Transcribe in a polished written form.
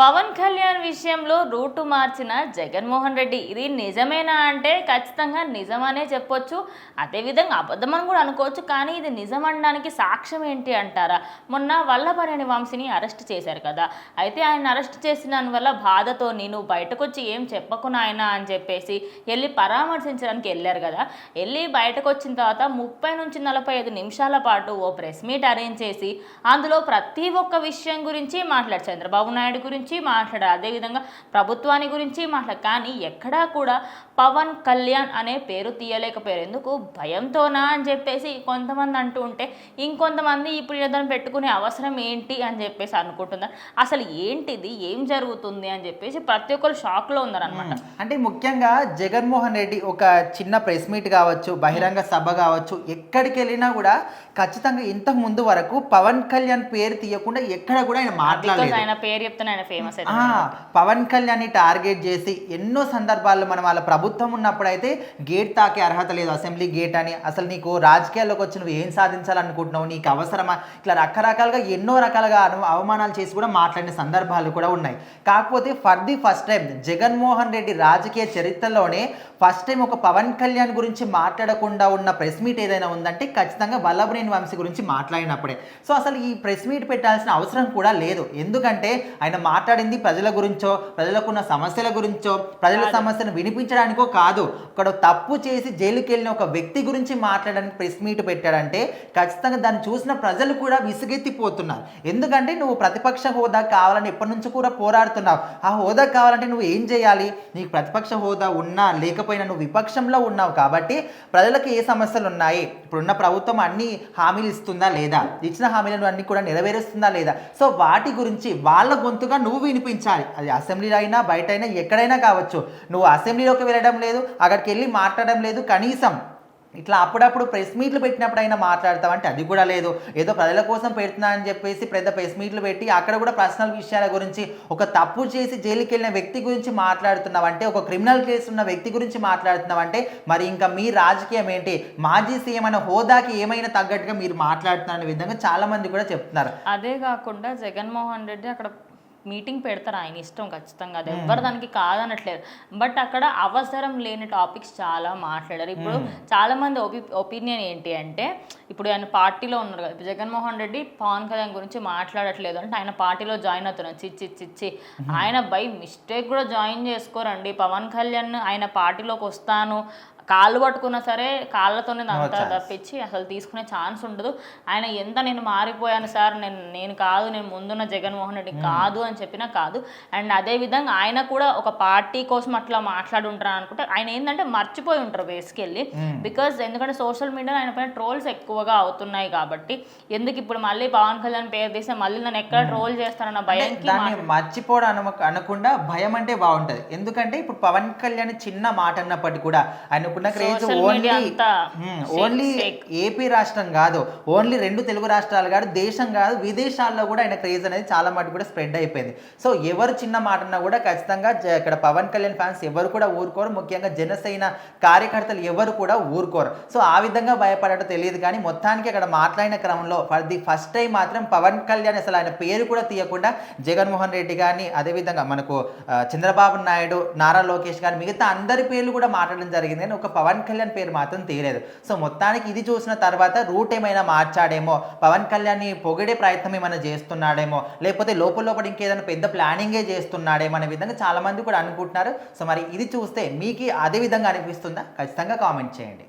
పవన్ కళ్యాణ్ విషయంలో రూటు మార్చిన జగన్మోహన్ రెడ్డి ఇది నిజమేనా అంటే ఖచ్చితంగా నిజమనే చెప్పొచ్చు. అదేవిధంగా అబద్ధమని కూడా అనుకోవచ్చు. కానీ ఇది నిజం అనడానికి సాక్ష్యం ఏంటి అంటారా? మొన్న వల్లభనేని వంశీని అరెస్ట్ చేశారు కదా. అయితే ఆయన అరెస్ట్ చేసిన వల్ల బాధతో నేను బయటకు వచ్చి ఏం చెప్పకు నాయనా అని చెప్పేసి వెళ్ళి పరామర్శించడానికి వెళ్ళారు కదా. వెళ్ళి బయటకు వచ్చిన తర్వాత 30 నుంచి 45 నిమిషాల పాటు ఓ ప్రెస్ మీట్ అరేంజ్ చేసి అందులో ప్రతి ఒక్క విషయం గురించి మాట్లాడారు. చంద్రబాబు నాయుడు గురించి మాట్లాడారు, అదేవిధంగా ప్రభుత్వాన్ని గురించి మాట్లాడారు. కానీ ఎక్కడా కూడా పవన్ కళ్యాణ్ అనే పేరు తీయలేకపోయారు. ఎందుకు? భయంతోనా అని చెప్పేసి కొంతమంది అంటూ ఉంటే ఇంకొంతమంది ఇప్పుడు ఏదైనా పెట్టుకునే అవసరం ఏంటి అని చెప్పేసి అనుకుంటున్నారు. అసలు ఏంటిది, ఏం జరుగుతుంది అని చెప్పేసి ప్రతి ఒక్కరు షాక్లో ఉన్నారనమాట. అంటే ముఖ్యంగా జగన్మోహన్ రెడ్డి ఒక చిన్న ప్రెస్ మీట్ కావచ్చు, బహిరంగ సభ కావచ్చు, ఎక్కడికి వెళ్ళినా కూడా ఖచ్చితంగా ఇంతకు ముందు వరకు పవన్ కళ్యాణ్ పేరు తీయకుండా ఎక్కడ కూడా ఆయన మాట్లాడలేదు. ఆయన పేరు చెప్తే ఆయన ఫేమస్ పవన్ కళ్యాణ్ ని టార్గెట్ చేసి ఎన్నో సందర్భాల్లో మనం వాళ్ళ ప్రభుత్వం ఉన్నప్పుడు అయితే గేట్ తాకే అర్హత లేదు, అసెంబ్లీ గేట్ అని, అసలు నీకు రాజకీయాల్లోకి వచ్చి నువ్వు ఏం సాధించాలనుకుంటున్నావు, నీకు అవసరమా, ఇట్లా రకరకాలుగా ఎన్నో రకాలుగా అవమానాలు చేసి కూడా మాట్లాడిన సందర్భాలు కూడా ఉన్నాయి. కాకపోతే for the first time Jaganmohan Reddy రాజకీయ చరిత్రలోనే ఫస్ట్ టైం ఒక పవన్ కళ్యాణ్ గురించి మాట్లాడకుండా ఉన్న ప్రెస్ మీట్ ఏదైనా ఉందంటే ఖచ్చితంగా వల్లభనేని వంశీ గురించి మాట్లాడినప్పుడే. సో అసలు ఈ ప్రెస్ మీట్ పెట్టాల్సిన అవసరం కూడా లేదు. ఎందుకంటే ఆయన మాట్లాడింది ప్రజల గురించో, ప్రజలకున్న సమస్యల గురించో, ప్రజల సమస్యను వినిపించడానికో కాదు. ఇక్కడ తప్పు చేసి జైలుకి వెళ్ళిన ఒక వ్యక్తి గురించి మాట్లాడడానికి ప్రెస్ మీట్ పెట్టాడంటే ఖచ్చితంగా దాన్ని చూసిన ప్రజలు కూడా విసుగెత్తిపోతున్నారు. ఎందుకంటే నువ్వు ప్రతిపక్ష హోదా కావాలని ఎప్పటి నుంచి కూడా పోరాడుతున్నావు. ఆ హోదా కావాలంటే నువ్వు ఏం చేయాలి? నీకు ప్రతిపక్ష హోదా ఉన్నా లేకపోయినా నువ్వు విపక్షంలో ఉన్నావు కాబట్టి ప్రజలకు ఏ సమస్యలు ఉన్నాయి, ఇప్పుడున్న ప్రభుత్వం అన్ని హామీలు ఇస్తుందా లేదా, ఇచ్చిన హామీలను అన్ని కూడా నెరవేరుస్తుందా లేదా, సో వాటి గురించి వాళ్ళ గొంతుగా నువ్వు వినిపించాలి. అది అసెంబ్లీలో అయినా బయట అయినా ఎక్కడైనా కావచ్చు. నువ్వు అసెంబ్లీలోకి వెళ్ళడం లేదు, అక్కడికి వెళ్ళి మాట్లాడడం లేదు, కనీసం ఇట్లా అప్పుడప్పుడు ప్రెస్ మీట్లు పెట్టినప్పుడు అయినా మాట్లాడతామంటే అది కూడా లేదు. ఏదో ప్రజల కోసం పెడుతున్నా అని చెప్పేసి పెద్ద ప్రెస్ మీట్లు పెట్టి అక్కడ కూడా పర్సనల్ విషయాల గురించి, ఒక తప్పు చేసి జైలుకి వెళ్ళిన వ్యక్తి గురించి మాట్లాడుతున్నావంటే, ఒక క్రిమినల్ కేసు ఉన్న వ్యక్తి గురించి మాట్లాడుతున్నావంటే మరి ఇంకా మీ రాజకీయం ఏంటి? మాజీ సీఎం అనే హోదాకి ఏమైనా తగ్గట్టుగా మీరు మాట్లాడుతున్న విధంగా చాలా మంది కూడా చెప్తున్నారు. అదే కాకుండా జగన్మోహన్ రెడ్డి అక్కడ మీటింగ్ పెడతారు, ఆయన ఇష్టం ఖచ్చితంగా, అది ఎవరు దానికి కాదనట్లేదు. బట్ అక్కడ అవసరం లేని టాపిక్స్ చాలా మాట్లాడారు. ఇప్పుడు చాలా మంది ఒపీనియన్ ఏంటి అంటే, ఇప్పుడు ఆయన పార్టీలో ఉన్నారు కదా, ఇప్పుడు జగన్మోహన్ రెడ్డి పవన్ కళ్యాణ్ గురించి మాట్లాడట్లేదు అంటే ఆయన పార్టీలో జాయిన్ అవుతున్నారు. చిచ్చి ఆయన బై మిస్టేక్ కూడా జాయిన్ చేసుకోరండి. పవన్ కళ్యాణ్ ఆయన పార్టీలోకి వస్తాను కాళ్ళు పట్టుకున్నా సరే కాళ్ళతోనే అంతా తప్పించి అసలు తీసుకునే ఛాన్స్ ఉండదు. ఆయన ఎంత నేను మారిపోయాను సార్, నేను కాదు, నేను ముందున్న జగన్మోహన్ రెడ్డి కాదు అని చెప్పినా కాదు. అండ్ అదేవిధంగా ఆయన కూడా ఒక పార్టీ కోసం అట్లా మాట్లాడి ఉంటారు అనుకుంటే ఆయన ఏంటంటే మర్చిపోయి ఉంటారు బేసికెళ్ళి. బికాజ్ ఎందుకంటే సోషల్ మీడియాలో ఆయన పైన ట్రోల్స్ ఎక్కువగా అవుతున్నాయి కాబట్టి ఎందుకు ఇప్పుడు మళ్ళీ పవన్ కళ్యాణ్ పేరు తీస్తే మళ్ళీ నన్ను ఎక్కడ ట్రోల్ చేస్తారన్న భయంకి మర్చిపోవడం అనకుండా భయం అంటే బాగుంటది. ఎందుకంటే ఇప్పుడు పవన్ కళ్యాణ్ చిన్న మాట అన్నప్పటికీ కూడా ఆయన క్రేజ్ ఓన్లీ ఏపీ రాష్ట్రం కాదు, ఓన్లీ 2 తెలుగు రాష్ట్రాలు కాదు, దేశం కాదు, విదేశాల్లో కూడా ఆయన క్రేజ్ అనేది చాలా మటుకు కూడా స్ప్రెడ్ అయిపోయింది. సో ఎవరు చిన్న మాటన్నా కూడా ఖచ్చితంగా ఇక్కడ పవన్ కళ్యాణ్ ఫ్యాన్స్ ఎవరు కూడా ఊరుకోరు, ముఖ్యంగా జనసేన కార్యకర్తలు ఎవరు కూడా ఊరుకోరు. సో ఆ విధంగా భయపడటం తెలియదు. కానీ మొత్తానికి అక్కడ మాట్లాడిన క్రమంలో ఫర్ ది ఫస్ట్ టైం మాత్రం పవన్ కళ్యాణ్ అసలు ఆయన పేరు కూడా తీయకుండా జగన్మోహన్ రెడ్డి కానీ, అదేవిధంగా మనకు చంద్రబాబు నాయుడు, నారా లోకేష్ కానీ మిగతా అందరి పేర్లు కూడా మాట్లాడడం జరిగింది. కానీ ఒక పవన్ కళ్యాణ్ పేరు మాత్రం తీయలేదు. సో మొత్తానికి ఇది చూసిన తర్వాత రూట్ ఏమైనా మార్చాడేమో, పవన్ కళ్యాణ్ని పొగిడే ప్రయత్నం ఏమైనా చేస్తున్నాడేమో, లేకపోతే లోపల ఇంకేదైనా పెద్ద ప్లానింగే చేస్తున్నాడేమో అనే విధంగా చాలా మంది కూడా అనుకుంటున్నారు. సో మరి ఇది చూస్తే మీకు అదే విధంగా అనిపిస్తుందా? ఖచ్చితంగా కామెంట్ చేయండి.